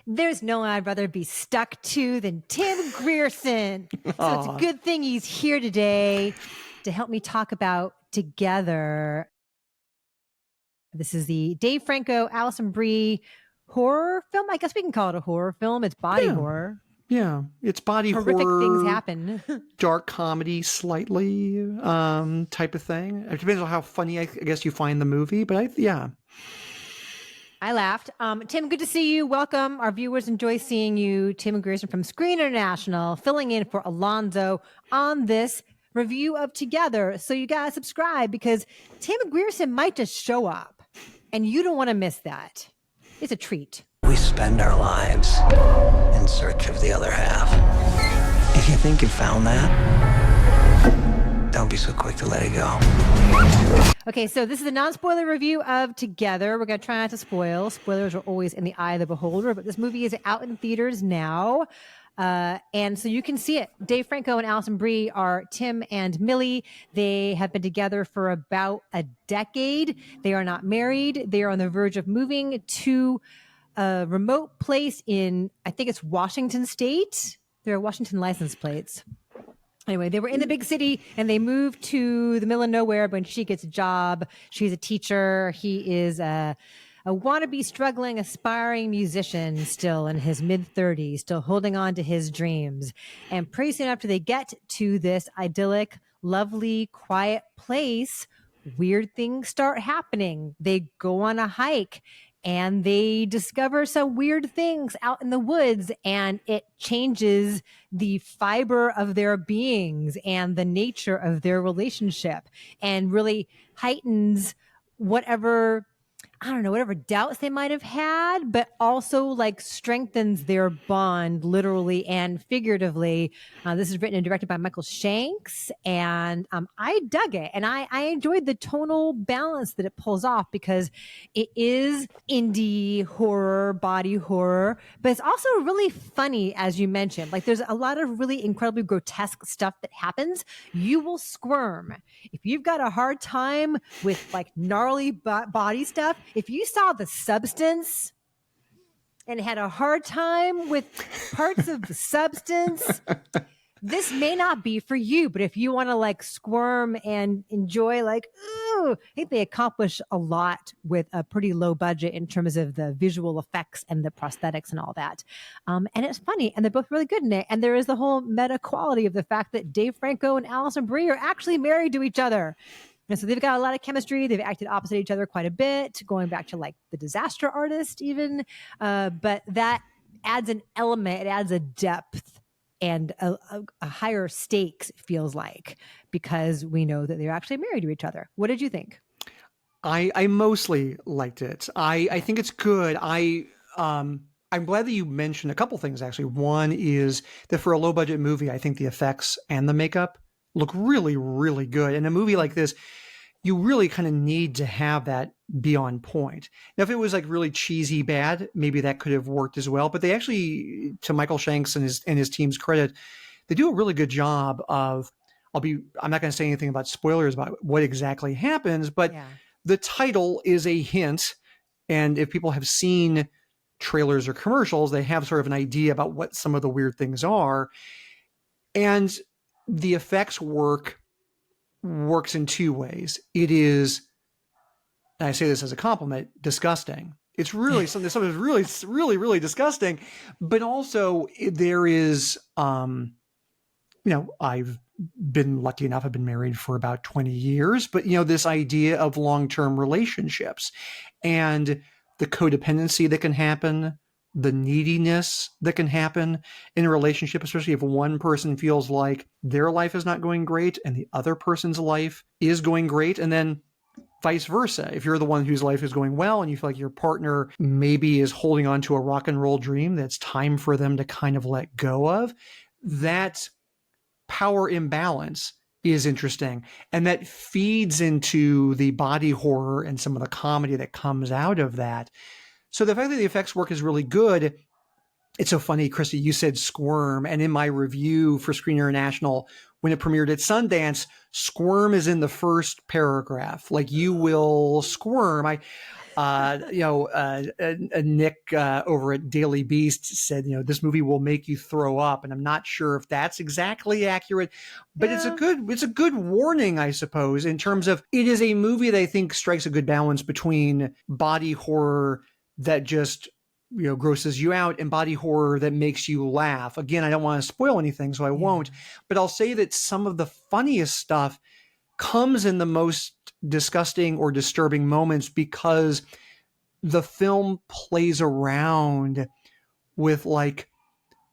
There's no one I'd rather be stuck to than Tim Grierson. So it's a good thing he's here today to help me talk about Together. This is the Dave Franco, Alison Brie horror film. I guess we can call it a horror film. It's body horror. Yeah, it's body Horrific horror. Things happen. Dark comedy, slightly type of thing. It depends on how funny I guess you find the movie, but I laughed. Tim, good to see you. Welcome. Our viewers enjoy seeing you. Tim Grierson from Screen International, filling in for Alonso on this review of Together. So you got to subscribe because Tim Grierson might just show up, and you don't want to miss that. It's a treat. We spend our lives in search of the other half. If you think you found that, don't be so quick to let it go. Okay, so this is a non-spoiler review of Together. We're going to try not to spoil. Spoilers are always in the eye of the beholder, but this movie is out in theaters now. And so you can see it. Dave Franco and Alison Brie are Tim and Millie. They have been together for about a decade. They are not married. They are on the verge of moving to a remote place in, I think it's Washington State. There are Washington license plates. Anyway, they were in the big city and they moved to the middle of nowhere when she gets a job. She's a teacher. He is a wannabe, struggling, aspiring musician still in his mid-30s, still holding on to his dreams. And pretty soon after they get to this idyllic, lovely, quiet place, weird things start happening. They go on a hike and they discover some weird things out in the woods, and it changes the fiber of their beings and the nature of their relationship and really heightens whatever doubts they might have had, but also like strengthens their bond literally and figuratively. This is written and directed by Michael Shanks, and I dug it. And I enjoyed the tonal balance that it pulls off because it is indie horror, body horror, but it's also really funny, as you mentioned. Like there's a lot of really incredibly grotesque stuff that happens. You will squirm. If you've got a hard time with like gnarly body stuff, if you saw The Substance and had a hard time with parts of The Substance, this may not be for you. But if you want to like squirm and enjoy like, ooh, I think they accomplish a lot with a pretty low budget in terms of the visual effects and the prosthetics and all that. And it's funny, and they're both really good in it. And there is the whole meta quality of the fact that Dave Franco and Alison Brie are actually married to each other. And so they've got a lot of chemistry. They've acted opposite each other quite a bit, going back to like The Disaster Artist even. But that adds an element. It adds a depth and a higher stakes, it feels like, because we know that they're actually married to each other. What did you think? I mostly liked it. I think it's good. I'm glad that you mentioned a couple things, actually. One is that for a low budget movie, I think the effects and the makeup look really, really good. In a movie like this, you really kind of need to have that be on point. Now, if it was like really cheesy bad, maybe that could have worked as well. But they actually, to Michael Shanks and his team's credit, they do a really good job of, I'm not going to say anything about spoilers about what exactly happens, but the title is a hint. And if people have seen trailers or commercials, they have sort of an idea about what some of the weird things are. And the effects works in two ways. It is, and I say this as a compliment, disgusting. It's really something is really, really, really disgusting. But also there is, I've been lucky enough, I've been married for about 20 years, but this idea of long-term relationships and the codependency that can happen, the neediness that can happen in a relationship, especially if one person feels like their life is not going great and the other person's life is going great. And then vice versa. If you're the one whose life is going well and you feel like your partner maybe is holding on to a rock and roll dream that's time for them to kind of let go of, that power imbalance is interesting. And that feeds into the body horror and some of the comedy that comes out of that. So the fact that the effects work is really good. It's so funny, Christy, you said squirm. And in my review for Screen International, when it premiered at Sundance, squirm is in the first paragraph. Like, you will squirm. Nick over at Daily Beast said, this movie will make you throw up, and I'm not sure if that's exactly accurate, but it's a good warning, I suppose, in terms of it is a movie that I think strikes a good balance between body horror that just grosses you out and body horror that makes you laugh. Again, I don't want to spoil anything, so I won't, but I'll say that some of the funniest stuff comes in the most disgusting or disturbing moments because the film plays around with like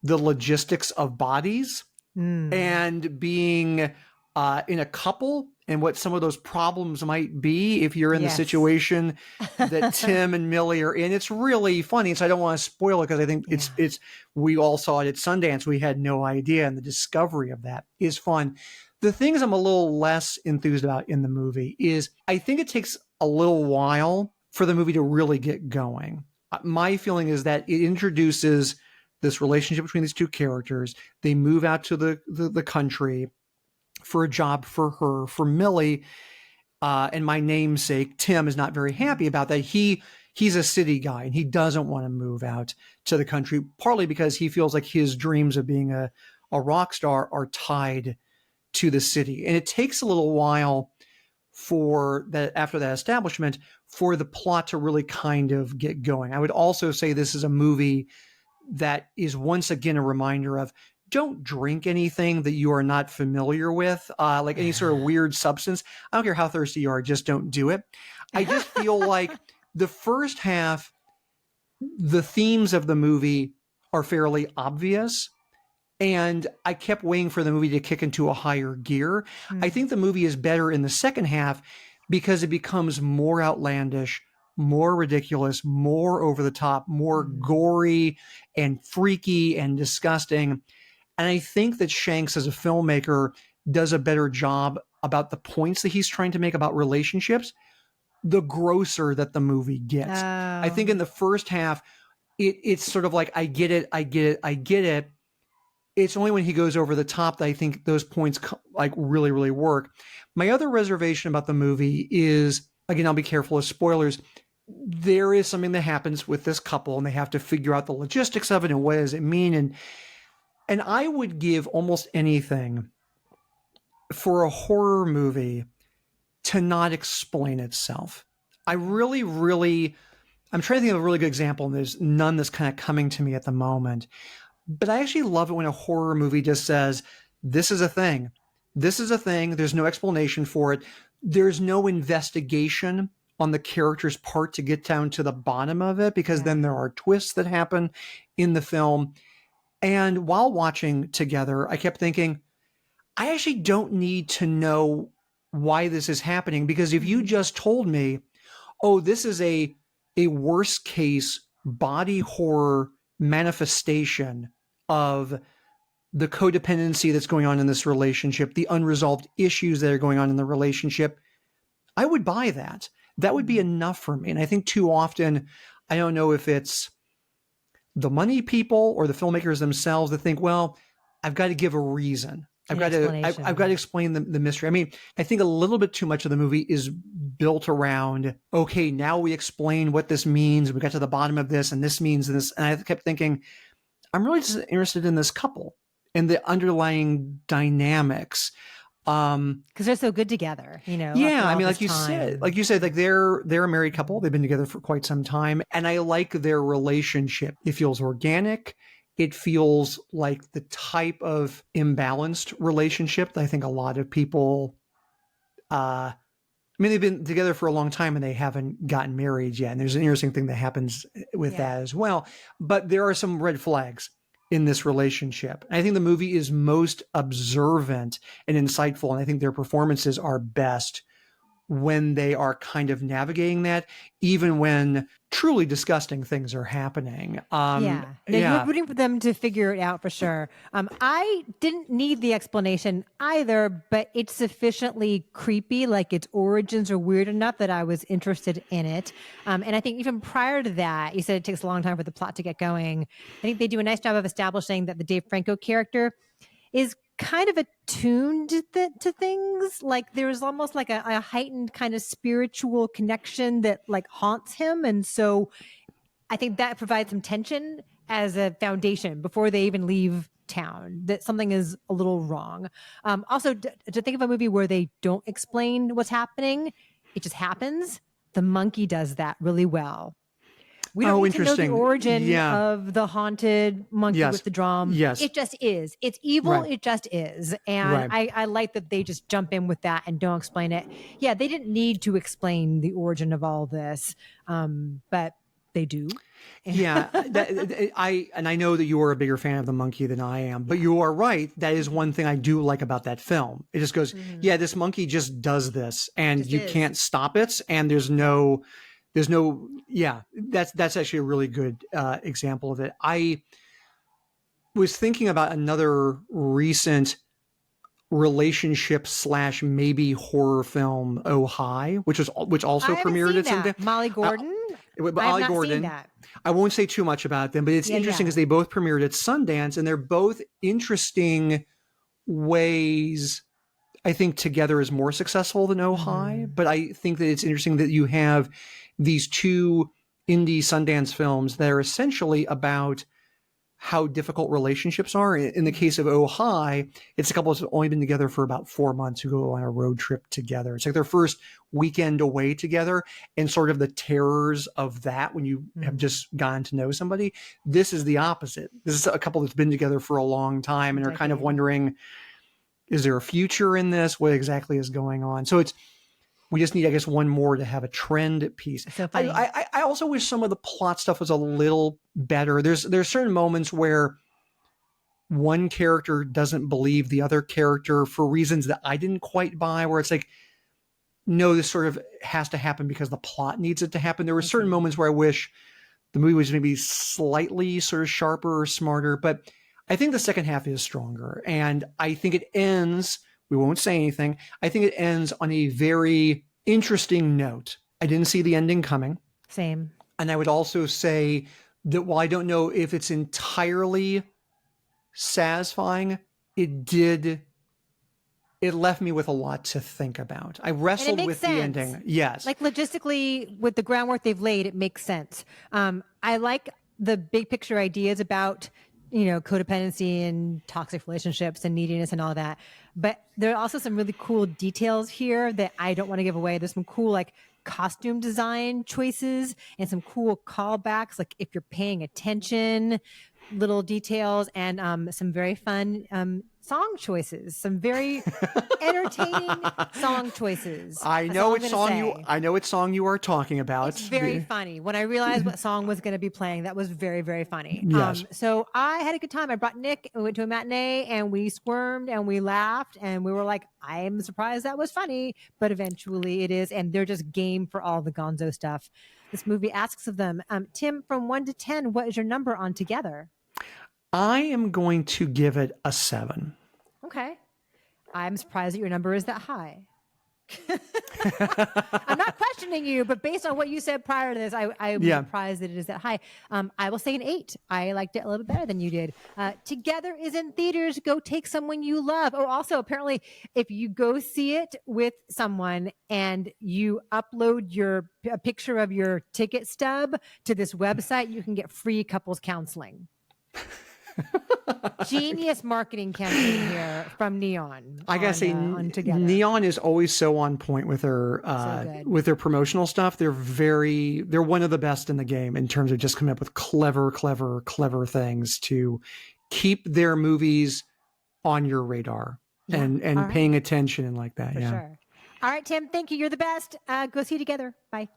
the logistics of bodies and being in a couple and what some of those problems might be if you're in the situation that Tim and Millie are in. It's really funny. So I don't want to spoil it because I think it's we all saw it at Sundance. We had no idea. And the discovery of that is fun. The things I'm a little less enthused about in the movie is I think it takes a little while for the movie to really get going. My feeling is that it introduces this relationship between these two characters. They move out to the country for a job for her, for Millie. And my namesake, Tim, is not very happy about that. He's a city guy and he doesn't want to move out to the country, partly because he feels like his dreams of being a rock star are tied to the city. And it takes a little while for that, after that establishment, for the plot to really kind of get going. I would also say this is a movie that is once again a reminder of don't drink anything that you are not familiar with, like any sort of weird substance. I don't care how thirsty you are, just don't do it. I just feel like the first half, the themes of the movie are fairly obvious. And I kept waiting for the movie to kick into a higher gear. I think the movie is better in the second half because it becomes more outlandish, more ridiculous, more over the top, more gory and freaky and disgusting. And I think that Shanks as a filmmaker does a better job about the points that he's trying to make about relationships, the grosser that the movie gets. I think in the first half, it's sort of like, I get it. It's only when he goes over the top that I think those points like really, really work. My other reservation about the movie is, again, I'll be careful of spoilers. There is something that happens with this couple and they have to figure out the logistics of it and what does it mean. And I would give almost anything for a horror movie to not explain itself. I'm trying to think of a really good example, and there's none that's kind of coming to me at the moment. But I actually love it when a horror movie just says, this is a thing. This is a thing. There's no explanation for it. There's no investigation on the character's part to get down to the bottom of it, because then there are twists that happen in the film. And while watching together, I kept thinking, I actually don't need to know why this is happening, because if you just told me, oh, this is a worst case body horror manifestation of the codependency that's going on in this relationship, the unresolved issues that are going on in the relationship, I would buy that. That would be enough for me. And I think too often, I don't know if it's the money people or the filmmakers themselves that think, well, I've got to give a reason. I've got to explain the mystery. I mean, I think a little bit too much of the movie is built around, okay, now we explain what this means. We got to the bottom of this and this means this. And I kept thinking, I'm really just interested in this couple and the underlying dynamics. Because they're so good together, Yeah, I mean, like you said, like they're a married couple. They've been together for quite some time, and I like their relationship. It feels organic. It feels like the type of imbalanced relationship that I think a lot of people. I mean, they've been together for a long time and they haven't gotten married yet. And there's an interesting thing that happens with that as well. But there are some red flags in this relationship. I think the movie is most observant and insightful, and I think their performances are best when they are kind of navigating that, even when truly disgusting things are happening. You're rooting for them to figure it out for sure. I didn't need the explanation either, but it's sufficiently creepy, like its origins are weird enough that I was interested in it. And I think even prior to that, you said it takes a long time for the plot to get going. I think they do a nice job of establishing that the Dave Franco character is kind of attuned to things. Like there's almost like a heightened kind of spiritual connection that like haunts him. And so I think that provides some tension as a foundation before they even leave town, that something is a little wrong. Also, to think of a movie where they don't explain what's happening, it just happens. The Monkey does that really well. We don't need to know the origin of the haunted monkey with the drum. Yes. It just is. It's evil. It just is. And I like that they just jump in with that and don't explain it. Yeah, they didn't need to explain the origin of all this, but they do. Yeah, I know that you are a bigger fan of the monkey than I am, but you are right. That is one thing I do like about that film. It just goes, yeah, this monkey just does this, and you can't stop it. And there's no, yeah, that's actually a really good example of it. I was thinking about another recent relationship / maybe horror film, Oh Hi, which also premiered at some Molly Gordon. Molly Gordon. I won't say too much about them, but it's interesting because they both premiered at Sundance, and they're both interesting ways. I think Together is more successful than Oh Hi, but I think that it's interesting that you have these two indie Sundance films that are essentially about how difficult relationships are. In the case of Oh Hi, it's a couple that's only been together for about 4 months who go on a road trip together. It's like their first weekend away together, and sort of the terrors of that when you have just gotten to know somebody. This is the opposite. This is a couple that's been together for a long time and are kind of wondering, is there a future in this? What exactly is going on? So we just need, I guess, one more to have a trend piece. So funny. I also wish some of the plot stuff was a little better. There's certain moments where one character doesn't believe the other character for reasons that I didn't quite buy, where it's like, no, this sort of has to happen because the plot needs it to happen. There were certain moments where I wish the movie was maybe slightly sort of sharper or smarter, but I think the second half is stronger. And I think it ends, we won't say anything, I think it ends on a very interesting note. I didn't see the ending coming. Same. And I would also say that while I don't know if it's entirely satisfying, it left me with a lot to think about. I wrestled with the ending. Yes. Like logistically, with the groundwork they've laid, it makes sense. I like the big picture ideas about, codependency and toxic relationships and neediness and all that. But there are also some really cool details here that I don't want to give away. There's some cool like costume design choices and some cool callbacks, like if you're paying attention, little details, and some very fun song choices, some very entertaining song choices. I know which song you are talking about. It's very funny. When I realized what song was going to be playing, that was very, very funny. Yes. So I had a good time. I brought Nick and we went to a matinee and we squirmed and we laughed and we were like, I'm surprised that was funny, but eventually it is. And they're just game for all the gonzo stuff. This movie asks of them. Tim, from 1 to 10, what is your number on Together? I am going to give it a 7. Okay. I'm surprised that your number is that high. I'm not questioning you, but based on what you said prior to this, I'm surprised that it is that high. I will say an 8. I liked it a little bit better than you did. Together is in theaters. Go take someone you love. Oh, also, apparently, if you go see it with someone and you upload a picture of your ticket stub to this website, you can get free couples counseling. Genius marketing campaign here from Neon. I gotta say, Neon is always so on point with their promotional stuff. They're one of the best in the game in terms of just coming up with clever things to keep their movies on your radar and paying attention and like that. For sure. All right, Tim, thank you. You're the best. Go see Together. Bye.